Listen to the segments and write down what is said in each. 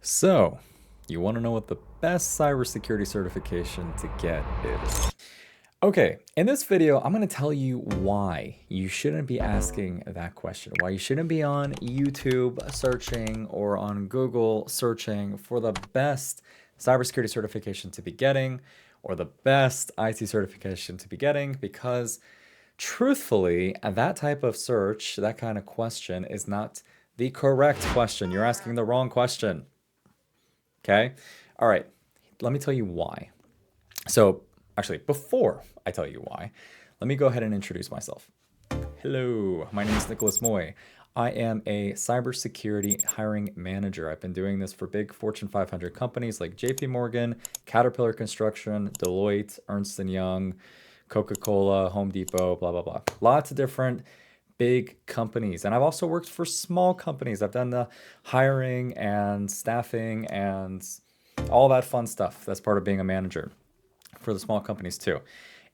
So, you want to know what the best cybersecurity certification to get is? Okay, in this video, I'm going to tell you why you shouldn't be asking that question, why you shouldn't be on YouTube searching or on Google searching for the best cybersecurity certification to be getting or the best IT certification to be getting, because truthfully, that type of search, that kind of question is not the correct question. You're asking the wrong question. Okay. All right. Let me tell you why. So, actually, before I tell you why, let me go ahead and introduce myself. Hello, my name is Nicolas Moy. I am a cybersecurity hiring manager. I've been doing this for big Fortune 500 companies like JP Morgan, Caterpillar Construction, Deloitte, Ernst & Young, Coca-Cola, Home Depot, blah, blah, blah. Lots of different big companies. And I've also worked for small companies. I've done the hiring and staffing and all that fun stuff. That's part of being a manager for the small companies too.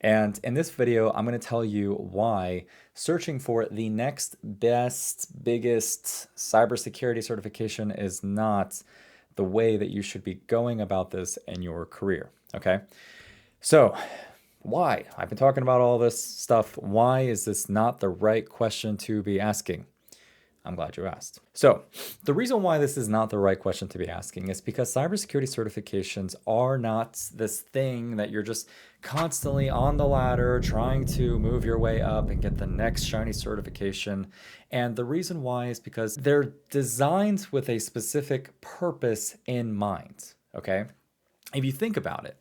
And in this video, I'm going to tell you why searching for the next best, biggest cybersecurity certification is not the way that you should be going about this in your career. Okay. So, why? I've been talking about all this stuff. Why is this not the right question to be asking? I'm glad you asked. So, the reason why this is not the right question to be asking is because cybersecurity certifications are not this thing that you're just constantly on the ladder trying to move your way up and get the next shiny certification. And the reason why is because they're designed with a specific purpose in mind. Okay? If you think about it,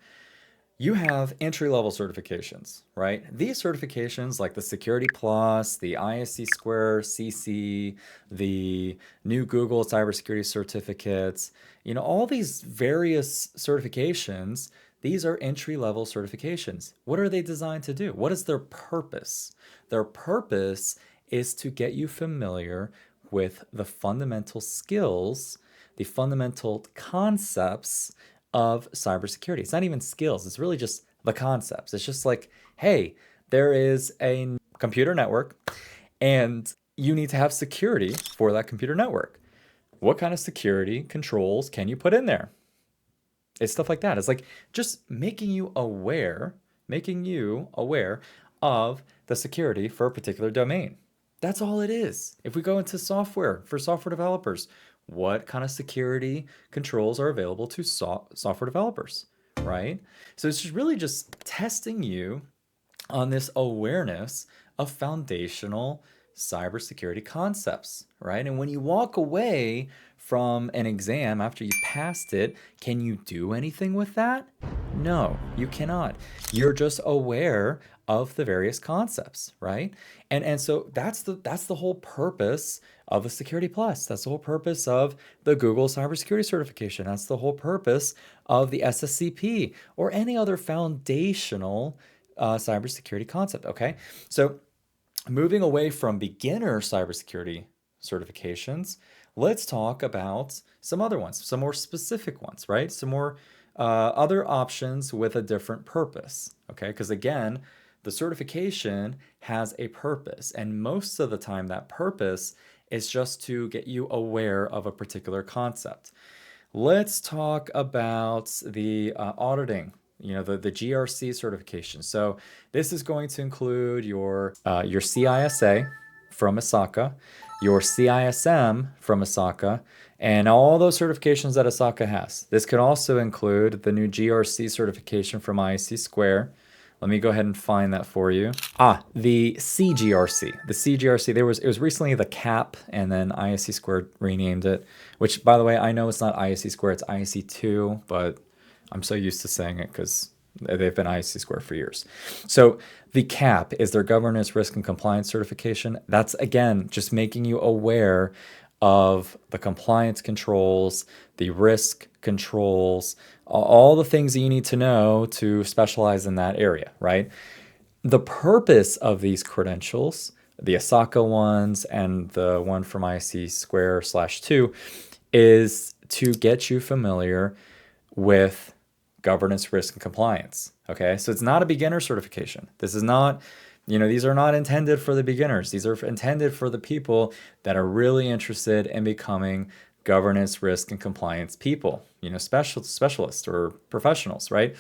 you have entry-level certifications, right? These certifications like the Security Plus, the ISC Square CC, the new Google Cybersecurity certificates, all these various certifications, these are entry-level certifications. What are they designed to do? What is their purpose? Their purpose is to get you familiar with the fundamental skills, the fundamental concepts of cybersecurity. It's not even skills, it's really just the concepts. It's just like, hey, there is a computer network and you need to have security for that computer network. What kind of security controls can you put in there? It's stuff like that. It's like just making you aware of the security for a particular domain. That's all it is. If we go into software, for software developers, what kind of security controls are available to software developers, right? So it's just really just testing you on this awareness of foundational cybersecurity concepts, right? And when you walk away from an exam after you passed it, can you do anything with that? No, you cannot. You're just aware of the various concepts, right? And so that's the whole purpose of the Security Plus. That's the whole purpose of the Google Cybersecurity Certification. That's the whole purpose of the SSCP or any other foundational cybersecurity concept. Okay, so moving away from beginner cybersecurity certifications, let's talk about some other ones, some more specific ones, right? Some more other options with a different purpose. Okay, because again, the certification has a purpose, and most of the time that purpose is just to get you aware of a particular concept. Let's talk about the auditing, the GRC certification. So this is going to include your CISA from ISACA, your CISM from ISACA, and all those certifications that ISACA has. This could also include the new GRC certification from ISC Square. Let me go ahead and find that for you. The CGRC. The CGRC, it was recently the CAP, and then ISC Squared renamed it, which, by the way, I know it's not ISC Squared, it's ISC2, but I'm so used to saying it because they've been ISC Squared for years. So the CAP is their Governance, Risk, and Compliance certification. That's, again, just making you aware of the compliance controls, the risk controls, all the things that you need to know to specialize in that area, right? The purpose of these credentials, the ISACA ones and the one from IC Square /2, is to get you familiar with governance, risk, and compliance. Okay, so it's not a beginner certification. This is not, these are not intended for the beginners. These are intended for the people that are really interested in becoming governance, risk, and compliance people, specialists or professionals, right?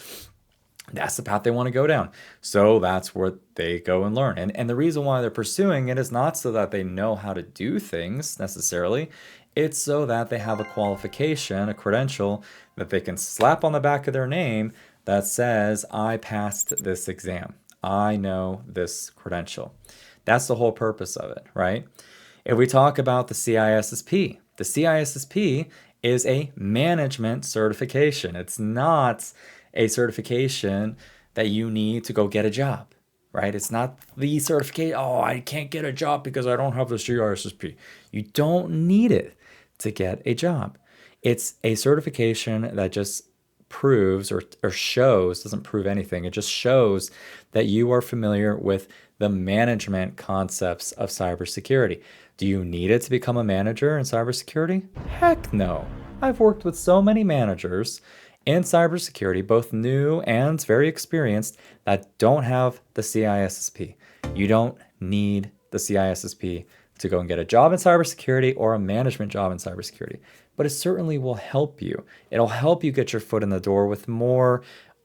That's the path they want to go down. So that's where they go and learn. And the reason why they're pursuing it is not so that they know how to do things necessarily. It's so that they have a qualification, a credential that they can slap on the back of their name that says, I passed this exam. I know this credential. That's the whole purpose of it, right? If we talk about the CISSP is a management certification. It's not a certification that you need to go get a job, right? It's not the certificate, oh, I can't get a job because I don't have the GRSSP. You don't need it to get a job. It's a certification that just proves or shows, doesn't prove anything, it just shows that you are familiar with the management concepts of cybersecurity. Do you need it to become a manager in cybersecurity? Heck no. I've worked with so many managers in cybersecurity, both new and very experienced, that don't have the CISSP. You don't need the CISSP to go and get a job in cybersecurity or a management job in cybersecurity, but it certainly will help you. It'll help you get your foot in the door with more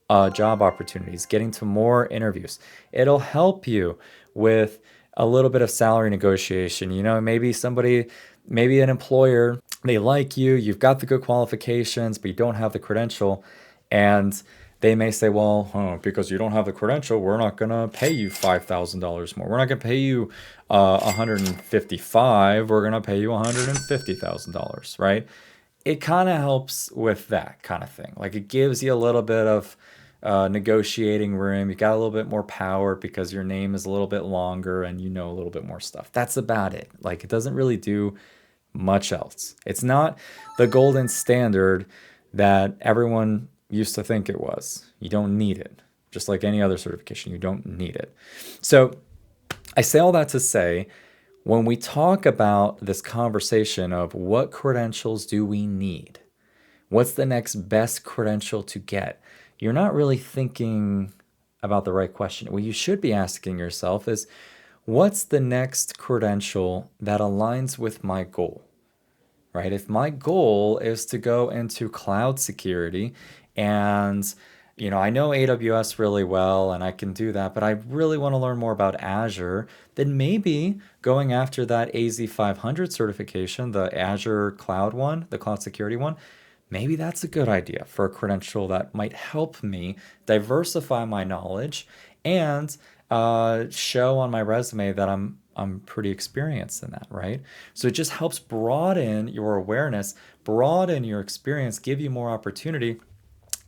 job opportunities, getting to more interviews. It'll help you with a little bit of salary negotiation. Maybe an employer, they like you, you've got the good qualifications, but you don't have the credential. And they may say, well, because you don't have the credential, we're not going to pay you $5,000 more. We're not going to pay you $155,000. We're going to pay you $150,000, right? It kind of helps with that kind of thing. Like, it gives you a little bit of negotiating room. You got a little bit more power because your name is a little bit longer and you know a little bit more stuff. That's about it. Like, it doesn't really do much else. It's not the golden standard that everyone used to think it was. You don't need it. Just like any other certification, you don't need it. So I say all that to say, when we talk about this conversation of what credentials do we need, what's the next best credential to get, you're not really thinking about the right question. What you should be asking yourself is, what's the next credential that aligns with my goal, right? If my goal is to go into cloud security and I know AWS really well and I can do that, but I really want to learn more about Azure, then maybe going after that AZ500 certification, the Azure cloud one, the cloud security one, maybe that's a good idea for a credential that might help me diversify my knowledge and show on my resume that I'm pretty experienced in that, right? So it just helps broaden your awareness, broaden your experience, give you more opportunity,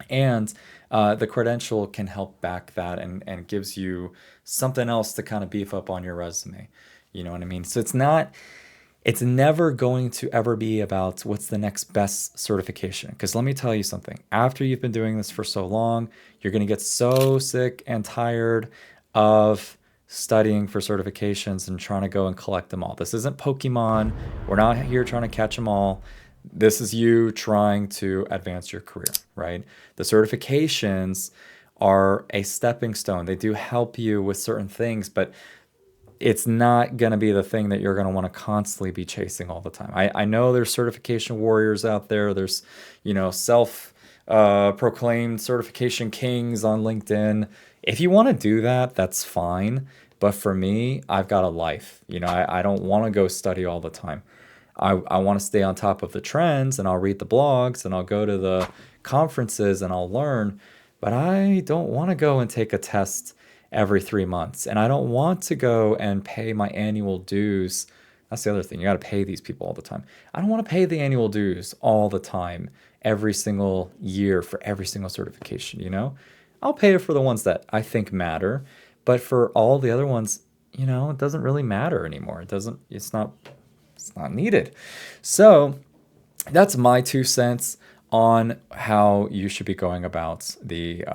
and the credential can help back that and gives you something else to kind of beef up on your resume. You know what I mean? So it's never going to ever be about what's the next best certification. Because let me tell you something, after you've been doing this for so long, you're going to get so sick and tired of studying for certifications and trying to go and collect them all. This isn't Pokemon. We're not here trying to catch them all. This is you trying to advance your career, right? The certifications are a stepping stone. They do help you with certain things, but it's not going to be the thing that you're going to want to constantly be chasing all the time. I know there's certification warriors out there. There's, self-proclaimed certification kings on LinkedIn. If you want to do that, that's fine. But for me, I've got a life. I don't want to go study all the time. I want to stay on top of the trends, and I'll read the blogs and I'll go to the conferences and I'll learn. But I don't want to go and take a test every 3 months. And I don't want to go and pay my annual dues. That's the other thing. You got to pay these people all the time. I don't want to pay the annual dues all the time, every single year for every single certification, I'll pay it for the ones that I think matter. But for all the other ones, it doesn't really matter anymore. It's not needed. So that's my 2 cents on how you should be going about the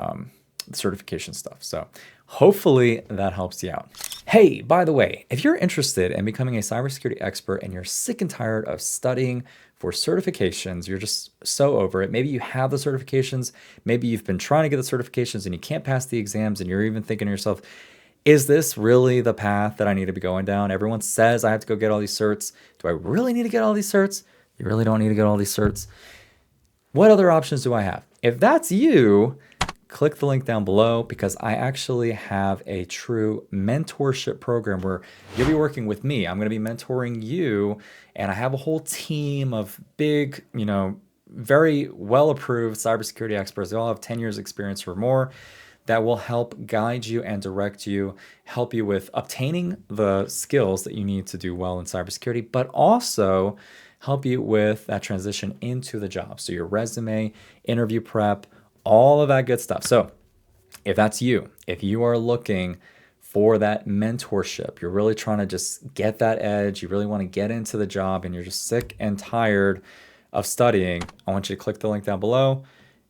certification stuff. So hopefully that helps you out. Hey, by the way, if you're interested in becoming a cybersecurity expert and you're sick and tired of studying for certifications, you're just so over it. Maybe you have the certifications, maybe you've been trying to get the certifications and you can't pass the exams, and you're even thinking to yourself, is this really the path that I need to be going down? Everyone says I have to go get all these certs. Do I really need to get all these certs? You really don't need to get all these certs. What other options do I have? If that's you, click the link down below because I actually have a true mentorship program where you'll be working with me. I'm going to be mentoring you, and I have a whole team of big, very well approved cybersecurity experts. They all have 10 years experience or more that will help guide you and direct you, help you with obtaining the skills that you need to do well in cybersecurity, but also help you with that transition into the job. So your resume, interview prep, all of that good stuff. So if that's you, if you are looking for that mentorship, you're really trying to just get that edge, you really want to get into the job, and you're just sick and tired of studying, I want you to click the link down below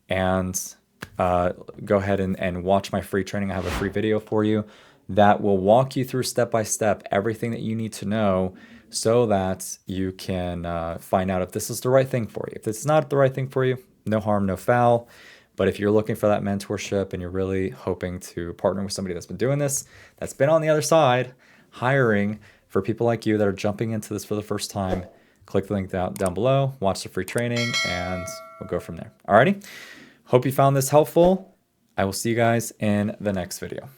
and go ahead and watch my free training. I have a free video for you that will walk you through step by step everything that you need to know so that you can find out if this is the right thing for you. If it's not the right thing for you, no harm, no foul. But if you're looking for that mentorship and you're really hoping to partner with somebody that's been doing this, that's been on the other side, hiring for people like you that are jumping into this for the first time, click the link down below, watch the free training, and we'll go from there. Alrighty? Hope you found this helpful. I will see you guys in the next video.